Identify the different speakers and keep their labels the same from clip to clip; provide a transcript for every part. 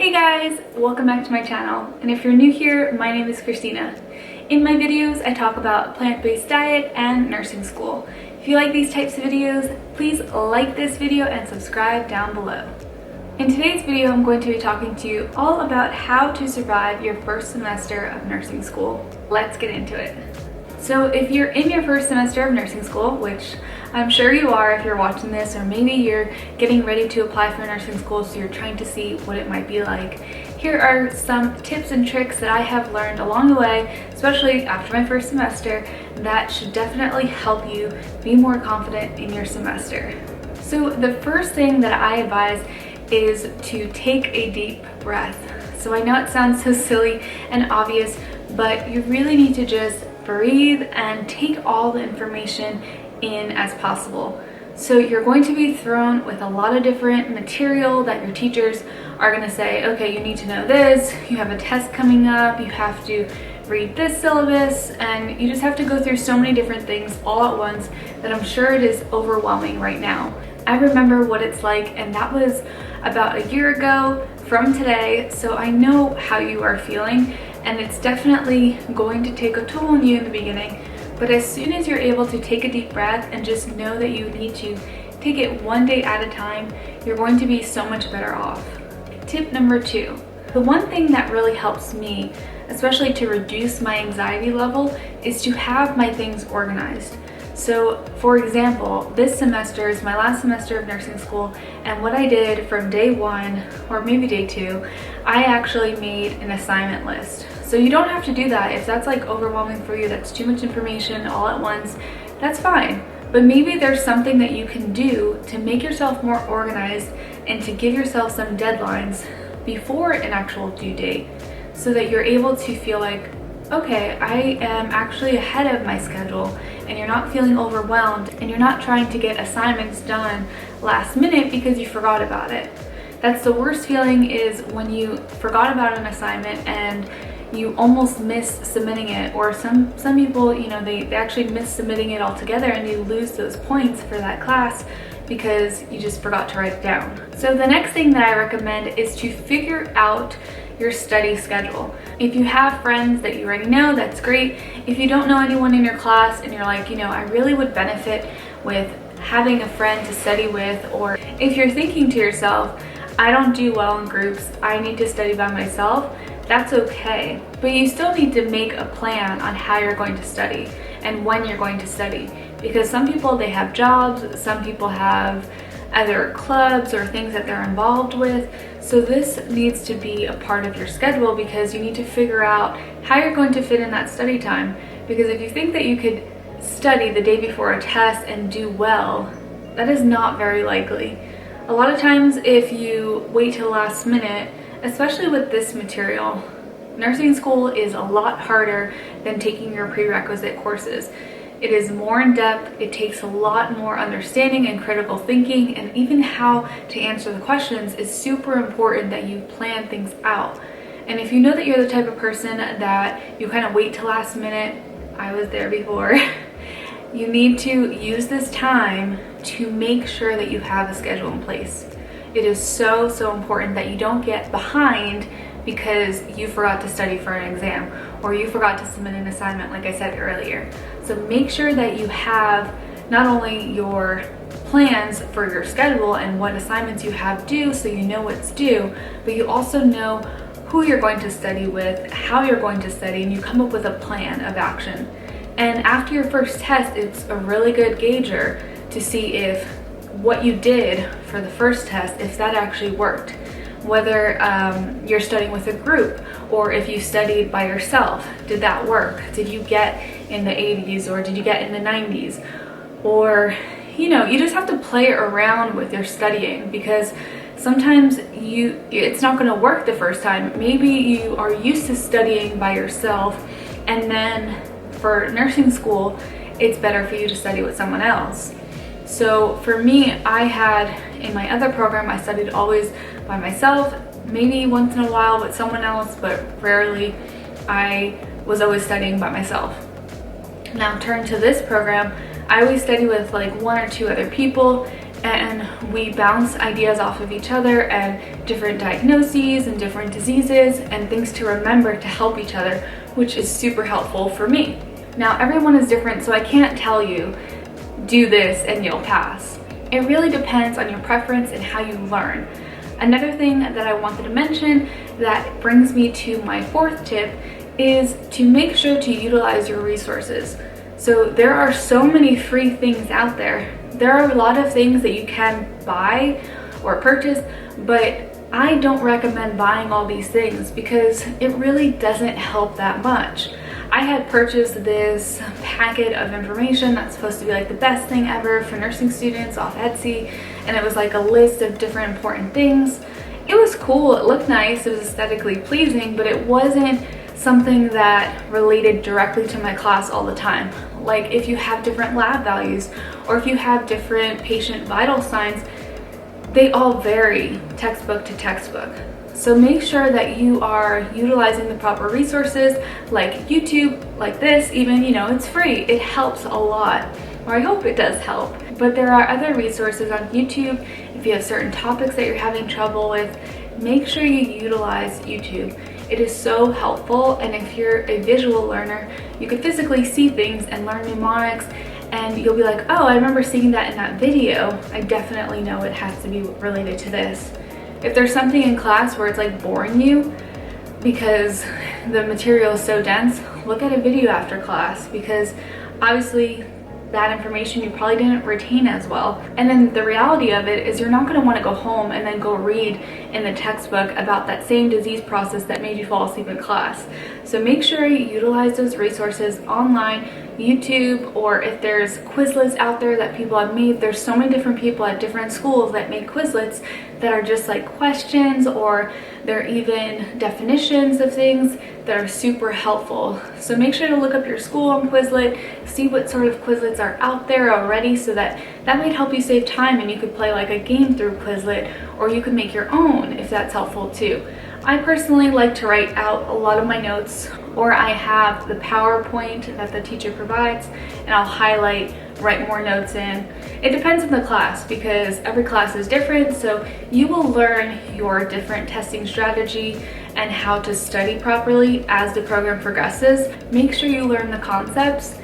Speaker 1: Hey guys, welcome back to my channel, and if you're new here, my name is Kristina. In my videos, I talk about plant-based diet and nursing school. If you like these types of videos, please like this video and subscribe down below. In today's video, I'm going to be talking to you all about how to survive your first semester of nursing school. Let's get into it. So if you're in your first semester of nursing school, which I'm sure you are if you're watching this, or maybe you're getting ready to apply for nursing school, so you're trying to see what it might be like, here are some tips and tricks that I have learned along the way, especially after my first semester, that should definitely help you be more confident in your semester. So the first thing that I advise is to take a deep breath. So I know it sounds so silly and obvious, but you really need to just breathe and take all the information in as possible. So you're going to be thrown with a lot of different material that your teachers are going to say, okay, you need to know this, you have a test coming up, you have to read this syllabus, and you just have to go through so many different things all at once that I'm sure it is overwhelming right now. I remember what it's like, and that was about a year ago from today, so I know how you are feeling, and it's definitely going to take a toll on you in the beginning. But as soon as you're able to take a deep breath and just know that you need to take it one day at a time, you're going to be so much better off. Tip number 2. The one thing that really helps me, especially to reduce my anxiety level, is to have my things organized. So for example, this semester is my last semester of nursing school, and what I did from day 1, or maybe day 2, I actually made an assignment list. So you don't have to do that. If that's like overwhelming for you, that's too much information all at once, that's fine. But maybe there's something that you can do to make yourself more organized and to give yourself some deadlines before an actual due date, so that you're able to feel like, okay, I am actually ahead of my schedule, and you're not feeling overwhelmed, and you're not trying to get assignments done last minute because you forgot about it. That's the worst feeling, is when you forgot about an assignment and you almost miss submitting it, or some people, you know, they actually miss submitting it altogether, and you lose those points for that class because you just forgot to write it down. So the next thing that I recommend is to figure out your study schedule. If you have friends that you already know, that's great. If you don't know anyone in your class and you're like, you know, I really would benefit with having a friend to study with, or if you're thinking to yourself, I don't do well in groups, I need to study by myself, that's okay. But you still need to make a plan on how you're going to study and when you're going to study. Because some people, they have jobs, some people have other clubs or things that they're involved with. So this needs to be a part of your schedule, because you need to figure out how you're going to fit in that study time. Because if you think that you could study the day before a test and do well, that is not very likely. A lot of times if you wait till last minute, especially with this material, nursing school is a lot harder than taking your prerequisite courses. It is more in depth, it takes a lot more understanding and critical thinking, and even how to answer the questions is super important that you plan things out. And if you know that you're the type of person that you kind of wait till last minute, I was there before, you need to use this time to make sure that you have a schedule in place. It is so important that you don't get behind because you forgot to study for an exam, or you forgot to submit an assignment like I said earlier. So make sure that you have not only your plans for your schedule and what assignments you have due, so you know what's due, but you also know who you're going to study with, how you're going to study, and you come up with a plan of action. And after your first test, it's a really good gauger to see if what you did for the first test, if that actually worked. Whether you're studying with a group, or if you studied by yourself, did that work? Did you get in the 80s, or did you get in the 90s? Or, you know, you just have to play around with your studying, because sometimes it's not going to work the first time. Maybe you are used to studying by yourself, and then for nursing school, it's better for you to study with someone else. So for me, I had, in my other program, I studied always by myself, maybe once in a while with someone else, but rarely. I was always studying by myself. Now turn to this program, I always study with like 1 or 2 other people, and we bounce ideas off of each other and different diagnoses and different diseases and things to remember to help each other, which is super helpful for me. Now, everyone is different, so I can't tell you, do this and you'll pass. It really depends on your preference and how you learn. Another thing that I wanted to mention that brings me to my fourth tip is to make sure to utilize your resources. So there are so many free things out there. There are a lot of things that you can buy or purchase, but I don't recommend buying all these things because it really doesn't help that much. I had purchased this packet of information that's supposed to be like the best thing ever for nursing students off Etsy, and it was like a list of different important things. It was cool, it looked nice, it was aesthetically pleasing, but it wasn't something that related directly to my class all the time. Like if you have different lab values or if you have different patient vital signs, they all vary textbook to textbook. So make sure that you are utilizing the proper resources like YouTube, like this even, it's free. It helps a lot, or I hope it does help. But there are other resources on YouTube. If you have certain topics that you're having trouble with, make sure you utilize YouTube. It is so helpful, and if you're a visual learner, you could physically see things and learn mnemonics, and you'll be like, oh, I remember seeing that in that video. I definitely know it has to be related to this. If there's something in class where it's like boring you because the material is so dense, look at a video after class, because obviously that information you probably didn't retain as well. And then the reality of it is you're not going to want to go home and then go read in the textbook about that same disease process that made you fall asleep in class. So make sure you utilize those resources online, YouTube, or if there's Quizlets out there that people have made. There's so many different people at different schools that make Quizlets that are just like questions, or they're even definitions of things that are super helpful. So make sure to look up your school on Quizlet, see what sort of Quizlets are out there already, so that might help you save time, and you could play like a game through Quizlet, or you could make your own if that's helpful too. I personally like to write out a lot of my notes, or I have the PowerPoint that the teacher provides and I'll highlight, write more notes in. It depends on the class because every class is different, so you will learn your different testing strategy and how to study properly as the program progresses. Make sure you learn the concepts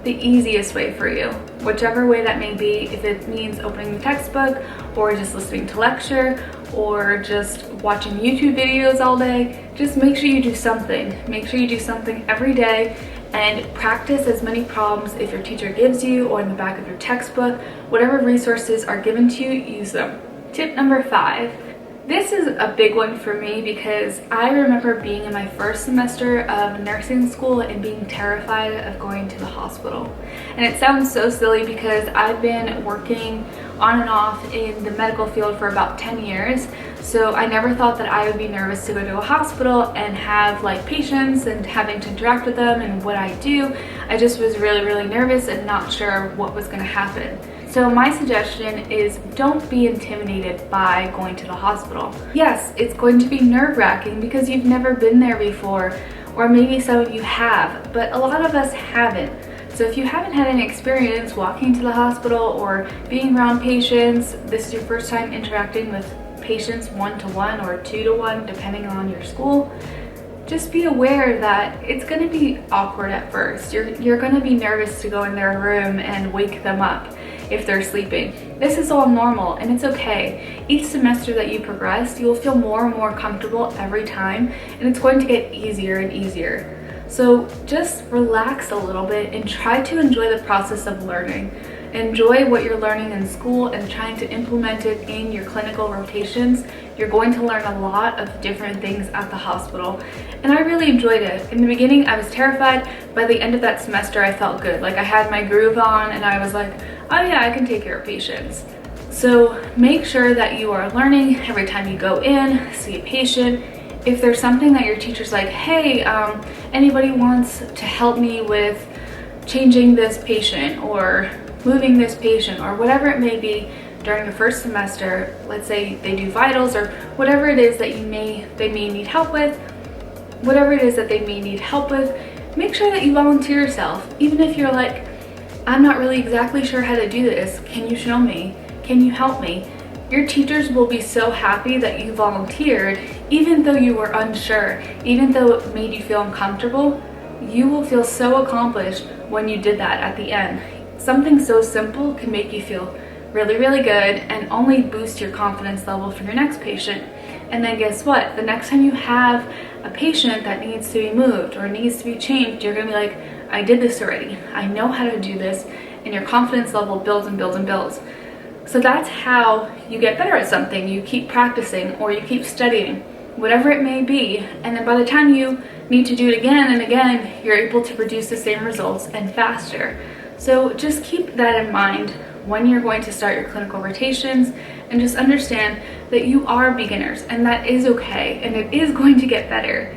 Speaker 1: the easiest way for you, whichever way that may be. If it means opening the textbook or just listening to lecture or just watching YouTube videos all day, just make sure you do something. Make sure you do something every day and practice as many problems if your teacher gives you or in the back of your textbook. Whatever resources are given to you, use them. Tip number 5. This is a big one for me because I remember being in my first semester of nursing school and being terrified of going to the hospital. And it sounds so silly because I've been working on and off in the medical field for about 10 years. So I never thought that I would be nervous to go to a hospital and have like patients and having to interact with them and what I do. I just was really, really nervous and not sure what was going to happen. So my suggestion is don't be intimidated by going to the hospital. Yes, it's going to be nerve-wracking because you've never been there before, or maybe some of you have, but a lot of us haven't. So if you haven't had any experience walking to the hospital or being around patients, this is your first time interacting with patients one-to-one or two-to-one, depending on your school, just be aware that it's going to be awkward at first. You're going to be nervous to go in their room and wake them up if they're sleeping. This is all normal and it's okay. Each semester that you progress, you'll feel more and more comfortable every time, and it's going to get easier and easier. So just relax a little bit and try to enjoy the process of learning. Enjoy what you're learning in school and trying to implement it in your clinical rotations. You're going to learn a lot of different things at the hospital. And I really enjoyed it. In the beginning, I was terrified. By the end of that semester, I felt good. Like I had my groove on and I was like, oh yeah, I can take care of patients. So make sure that you are learning every time you go in, see a patient. If there's something that your teacher's like, hey, anybody wants to help me with changing this patient or moving this patient or whatever it may be during the first semester, let's say they do vitals or whatever it is that they may need help with, make sure that you volunteer yourself. Even if you're like, I'm not really exactly sure how to do this, can you show me? Can you help me? Your teachers will be so happy that you volunteered, even though you were unsure, even though it made you feel uncomfortable. You will feel so accomplished when you did that at the end. Something so simple can make you feel really, really good and only boost your confidence level for your next patient. And then guess what? The next time you have a patient that needs to be moved or needs to be changed, you're gonna be like, I did this already. I know how to do this. And your confidence level builds and builds and builds. So that's how you get better at something. You keep practicing or you keep studying, whatever it may be. And then by the time you need to do it again and again, you're able to produce the same results and faster. So just keep that in mind when you're going to start your clinical rotations, and just understand that you are beginners and that is okay, and it is going to get better.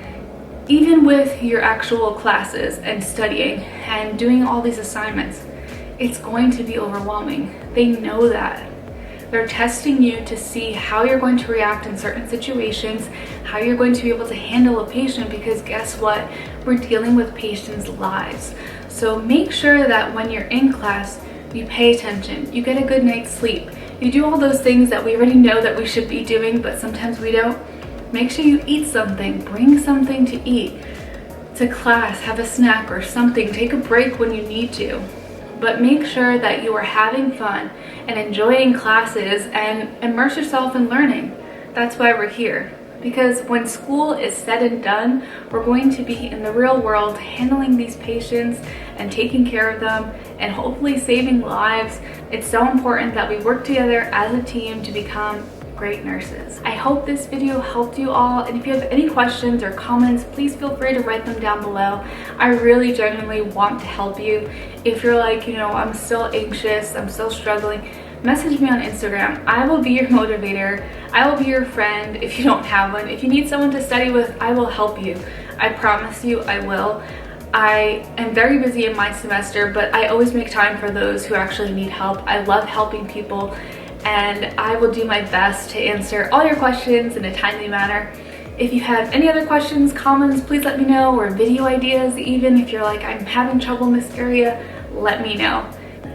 Speaker 1: Even with your actual classes and studying and doing all these assignments, it's going to be overwhelming. They know that. They're testing you to see how you're going to react in certain situations, how you're going to be able to handle a patient, because guess what? We're dealing with patients' lives. So make sure that when you're in class, you pay attention, you get a good night's sleep, you do all those things that we already know that we should be doing, but sometimes we don't. Make sure you eat something, bring something to eat to class, have a snack or something, take a break when you need to. But make sure that you are having fun and enjoying classes and immerse yourself in learning. That's why we're here. Because when school is said and done, we're going to be in the real world handling these patients and taking care of them and hopefully saving lives. It's so important that we work together as a team to become great nurses. I hope this video helped you all, and if you have any questions or comments, please feel free to write them down below. I really genuinely want to help you. If you're like, you know, I'm still anxious, I'm still struggling, message me on Instagram. I will be your motivator. I will be your friend if you don't have one. If you need someone to study with, I will help you. I promise you I will. I am very busy in my semester, but I always make time for those who actually need help. I love helping people, and I will do my best to answer all your questions in a timely manner. If you have any other questions, comments, please let me know, or video ideas even. If you're like, I'm having trouble in this area, let me know.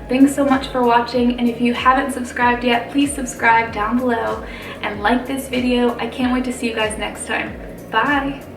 Speaker 1: Thanks so much for watching, and if you haven't subscribed yet, please subscribe down below and like this video. I can't wait to see you guys next time. Bye!